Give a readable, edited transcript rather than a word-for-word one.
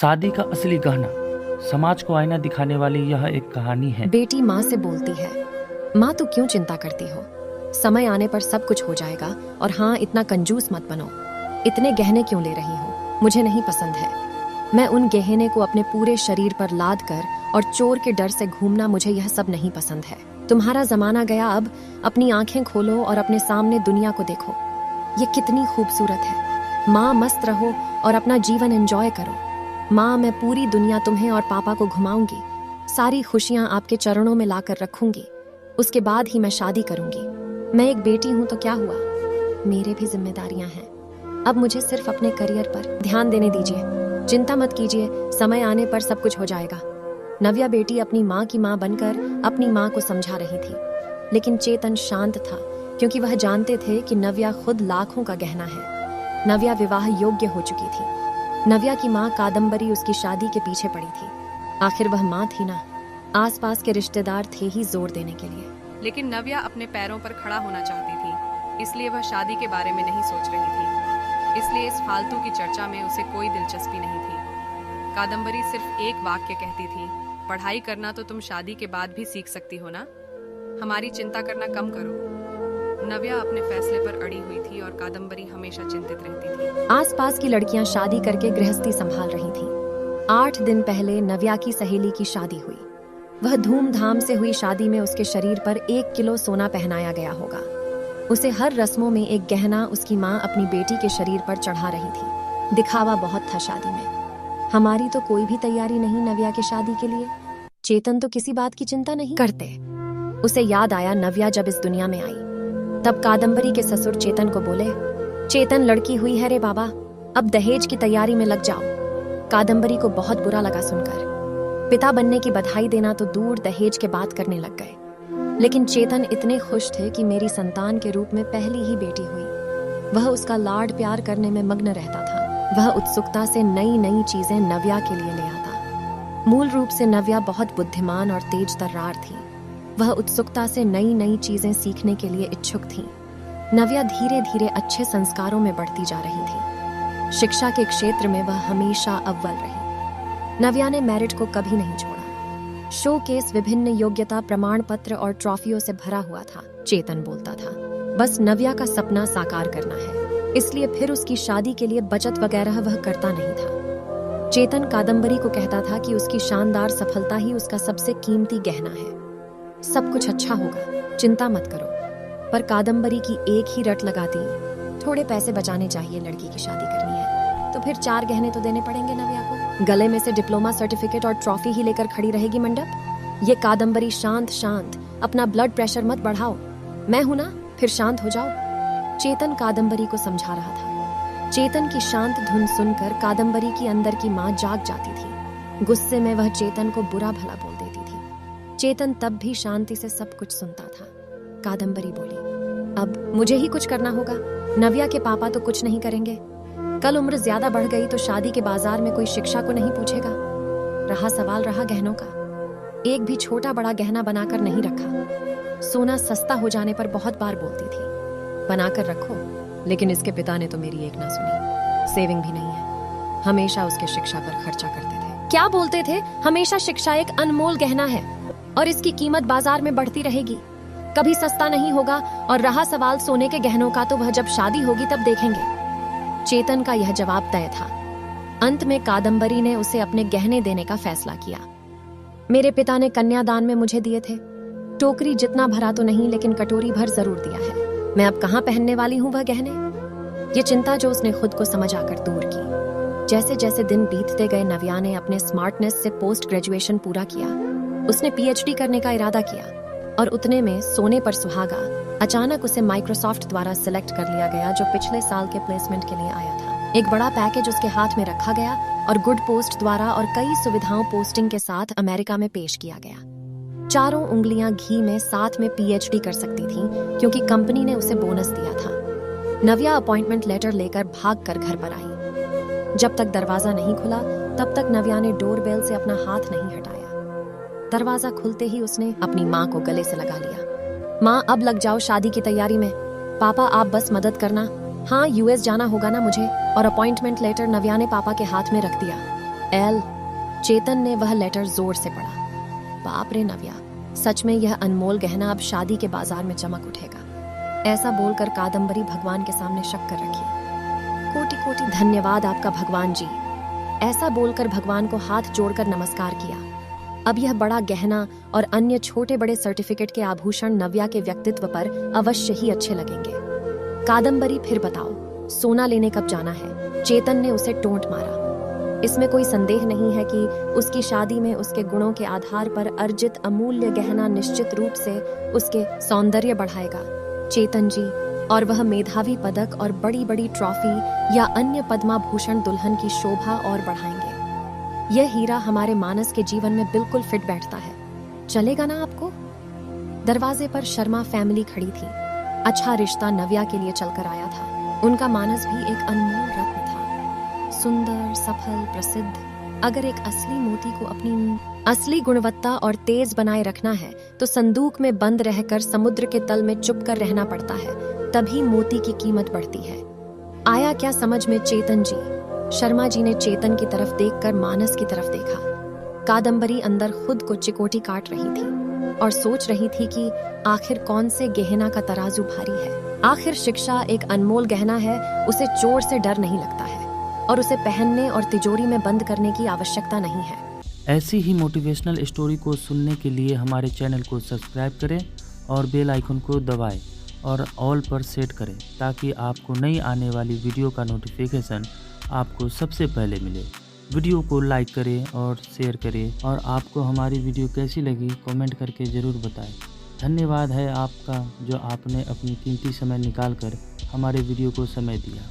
शादी का असली गहना। समाज को आईना दिखाने वाली यह एक कहानी है। बेटी माँ से बोलती है, माँ तू क्यों चिंता करती हो, समय आने पर सब कुछ हो जाएगा। और हाँ, इतना कंजूस मत बनो। इतने गहने क्यों ले रही हो, मुझे नहीं पसंद है। मैं उन गहने को अपने पूरे शरीर पर लाद कर और चोर के डर से घूमना, मुझे यह सब नहीं पसंद है। तुम्हारा जमाना गया, अब अपनी आंखें खोलो और अपने सामने दुनिया को देखो। ये कितनी खूबसूरत है। माँ मस्त रहो और अपना जीवन एंजॉय करो। माँ, मैं पूरी दुनिया तुम्हें और पापा को घुमाऊंगी, सारी खुशियां आपके चरणों में लाकर रखूंगी। उसके बाद ही मैं शादी करूंगी। मैं एक बेटी हूं तो क्या हुआ, मेरे भी जिम्मेदारियां हैं। अब मुझे सिर्फ अपने करियर पर ध्यान देने दीजिए। चिंता मत कीजिए, समय आने पर सब कुछ हो जाएगा। नव्या बेटी अपनी माँ की माँ बनकर अपनी माँ को समझा रही थी, लेकिन चेतन शांत था, क्योंकि वह जानते थे कि नव्या खुद लाखों का गहना है। नव्या विवाह योग्य हो चुकी थी। नव्या की माँ कादम्बरी उसकी शादी के पीछे पड़ी थी। आखिर वह माँ थी ना, आसपास के रिश्तेदार थे ही जोर देने के लिए। लेकिन नव्या अपने पैरों पर खड़ा होना चाहती थी, इसलिए वह शादी के बारे में नहीं सोच रही थी। इसलिए इस फालतू की चर्चा में उसे कोई दिलचस्पी नहीं थी। कादम्बरी सिर्फ एक वाक्य कहती थी, पढ़ाई करना तो तुम शादी के बाद भी सीख सकती हो ना, हमारी चिंता करना कम करो। नव्या अपने फैसले पर अड़ी हुई थी और कादम्बरी हमेशा चिंतित रहती थी। आसपास की लड़कियां शादी करके गृहस्थी संभाल रही थीं। 8 दिन पहले नव्या की सहेली की शादी हुई। वह धूमधाम से हुई शादी में उसके शरीर पर 1 किलो सोना पहनाया गया होगा। उसे हर रस्मों में एक गहना उसकी माँ अपनी बेटी के शरीर पर चढ़ा रही थी। दिखावा बहुत था शादी में। हमारी तो कोई भी तैयारी नहीं नव्या की शादी के लिए। चेतन तो किसी बात की चिंता नहीं करते। उसे याद आया नव्या जब इस दुनिया में आई, तब कादम्बरी के ससुर चेतन को बोले, चेतन लड़की हुई है रे बाबा, अब दहेज की तैयारी में लग जाओ। कादम्बरी को बहुत बुरा लगा सुनकर। पिता बनने की बधाई देना तो दूर, दहेज के बात करने लग गए। लेकिन चेतन इतने खुश थे कि मेरी संतान के रूप में पहली ही बेटी हुई। वह उसका लाड प्यार करने में मग्न रहता था। वह उत्सुकता से नई नई चीजें नव्या के लिए ले आता। मूल रूप से नव्या बहुत बुद्धिमान और तेज तर्रार थी। वह उत्सुकता से नई नई चीजें सीखने के लिए इच्छुक थी। नव्या धीरे धीरे अच्छे संस्कारों में बढ़ती जा रही थी। शिक्षा के क्षेत्र में वह हमेशा अव्वल रही। नव्या ने मेरिट को कभी नहीं छोड़ा। शो केस विभिन्न योग्यता प्रमाण पत्र और ट्रॉफियों से भरा हुआ था। चेतन बोलता था, बस नव्या का सपना साकार करना है, इसलिए फिर उसकी शादी के लिए बचत वगैरह वह करता नहीं था। चेतन कादम्बरी को कहता था कि उसकी शानदार सफलता ही उसका सबसे कीमती गहना है। सब कुछ अच्छा होगा, चिंता मत करो। पर कादम्बरी की एक ही रट लगाती, थोड़े पैसे बचाने चाहिए, लड़की की शादी करनी है तो फिर 4 गहने तो देने पड़ेंगे नव्या को। गले में से डिप्लोमा सर्टिफिकेट और ट्रॉफी ही लेकर खड़ी रहेगी मंडप। ये कादम्बरी शांत शांत, अपना ब्लड प्रेशर मत बढ़ाओ, मैं हूं ना, फिर शांत हो जाओ। चेतन कादम्बरी को समझा रहा था। चेतन की शांत धुन सुनकर कादम्बरी की अंदर की माँ जाग जाती थी। गुस्से में वह चेतन को बुरा भला बोल देती थी। चेतन तब भी शांति से सब कुछ सुनता था। कादम्बरी बोली, अब मुझे ही कुछ करना होगा। नव्या के पापा तो कुछ नहीं करेंगे। कल उम्र ज्यादा बढ़ गई तो शादी के बाजार में कोई शिक्षा को नहीं पूछेगा। रहा सवाल रहा गहनों का, एक भी छोटा बड़ा गहना बनाकर नहीं रखा। सोना सस्ता हो जाने पर बहुत बार बोलती थी, बनाकर रखो, लेकिन इसके पिता ने तो मेरी एक ना सुनी। सेविंग भी नहीं है, हमेशा उसके शिक्षा पर खर्चा करते थे। क्या बोलते थे, हमेशा शिक्षा एक अनमोल गहना है और इसकी कीमत बाजार में बढ़ती रहेगी, कभी सस्ता नहीं होगा। और रहा सवाल सोने के गहनों का, तो वह जब शादी होगी तब देखेंगे। चेतन का यह जवाब तय था। अंत में कादम्बरी ने उसे अपने गहने देने का फैसला किया। मेरे पिता ने कन्यादान में मुझे दिए थे। टोकरी जितना भरा तो नहीं, लेकिन कटोरी भर जरूर दिया है। मैं अब कहाँ पहनने वाली हूँ वह गहने। ये चिंता जो उसने खुद को समझ आकर दूर की। जैसे जैसे दिन बीतते गए, नव्या ने अपने स्मार्टनेस से पोस्ट ग्रेजुएशन पूरा किया। उसने पीएचडी करने का इरादा किया और उतने में सोने पर सुहागा, अचानक उसे माइक्रोसॉफ्ट द्वारा सिलेक्ट कर लिया गया, जो पिछले साल के प्लेसमेंट के लिए आया था। एक बड़ा पैकेज उसके हाथ में रखा गया और गुड पोस्ट द्वारा और कई सुविधाओं पोस्टिंग के साथ अमेरिका में पेश किया गया। चारों उंगलियां घी में साथ में पीएचडी कर सकती थी, क्योंकि कंपनी ने उसे बोनस दिया था। नव्या अपॉइंटमेंट लेटर लेकर भागकर घर पर आई। जब तक दरवाजा नहीं खुला तब तक नव्या ने डोरबेल से अपना हाथ नहीं हटाया। दरवाजा खुलते ही उसने अपनी माँ को गले से लगा लिया। माँ, अब लग जाओ शादी की तैयारी में। पापा, आप बस मदद करना। हाँ, यूएस जाना होगा ना मुझे। और अपॉइंटमेंट लेटर नव्या ने पापा के हाथ में रख दिया। एल। चेतन ने वह लेटर जोर से पढ़ा। बाप रे नव्या, सच में यह अनमोल गहना अब शादी के बाजार में चमक उठेगा। ऐसा बोलकर कादम्बरी भगवान के सामने शक कर रखी। कोटि कोटि धन्यवाद आपका भगवान जी। ऐसा बोलकर भगवान को हाथ जोड़कर नमस्कार किया। अब यह बड़ा गहना और अन्य छोटे बड़े सर्टिफिकेट के आभूषण नव्या के व्यक्तित्व पर अवश्य ही अच्छे लगेंगे। कादम्बरी, फिर बताओ, सोना लेने कब जाना है? चेतन ने उसे टोंट मारा। इसमें कोई संदेह नहीं है कि उसकी शादी में उसके गुणों के आधार पर अर्जित अमूल्य गहना निश्चित रूप से उसके सौंदर्य बढ़ाएगा चेतन जी, और वह मेधावी पदक और बड़ी बड़ी ट्रॉफी या अन्य पद्माभूषण दुल्हन की शोभा और बढ़ाएंगे। यह हीरा हमारे मानस के जीवन में बिल्कुल फिट बैठता है। चलेगा ना आपको? दरवाजे पर शर्मा फैमिली खड़ी थी। अच्छा रिश्ता नव्या के लिए चलकर आया था। उनका मानस भी एक अनमोल रत्न था, सुंदर, सफल, प्रसिद्ध। अगर एक असली मोती को अपनी असली गुणवत्ता और तेज बनाए रखना है तो संदूक में बंद रहकर समुद्र के तल में चुप कर रहना पड़ता है, तभी मोती की कीमत बढ़ती है। आया क्या समझ में चेतन जी? शर्मा जी ने चेतन की तरफ देखकर मानस की तरफ देखा। कादम्बरी अंदर खुद को चिकोटी काट रही थी और सोच रही थी कि आखिर कौन से गहना का तराजू भारी है। आखिर शिक्षा एक अनमोल गहना है, उसे चोर से डर नहीं लगता है और उसे पहनने और तिजोरी में बंद करने की आवश्यकता नहीं है। ऐसी ही मोटिवेशनल स्टोरी को सुनने के लिए हमारे चैनल को सब्सक्राइब करें और बेल आइकन को दबाएं और ऑल पर सेट करें ताकि आपको नई आने वाली वीडियो का नोटिफिकेशन आपको सबसे पहले मिले। वीडियो को लाइक करें और शेयर करें, और आपको हमारी वीडियो कैसी लगी कमेंट करके ज़रूर बताएं। धन्यवाद है आपका जो आपने अपनी कीमती समय निकाल कर हमारे वीडियो को समय दिया।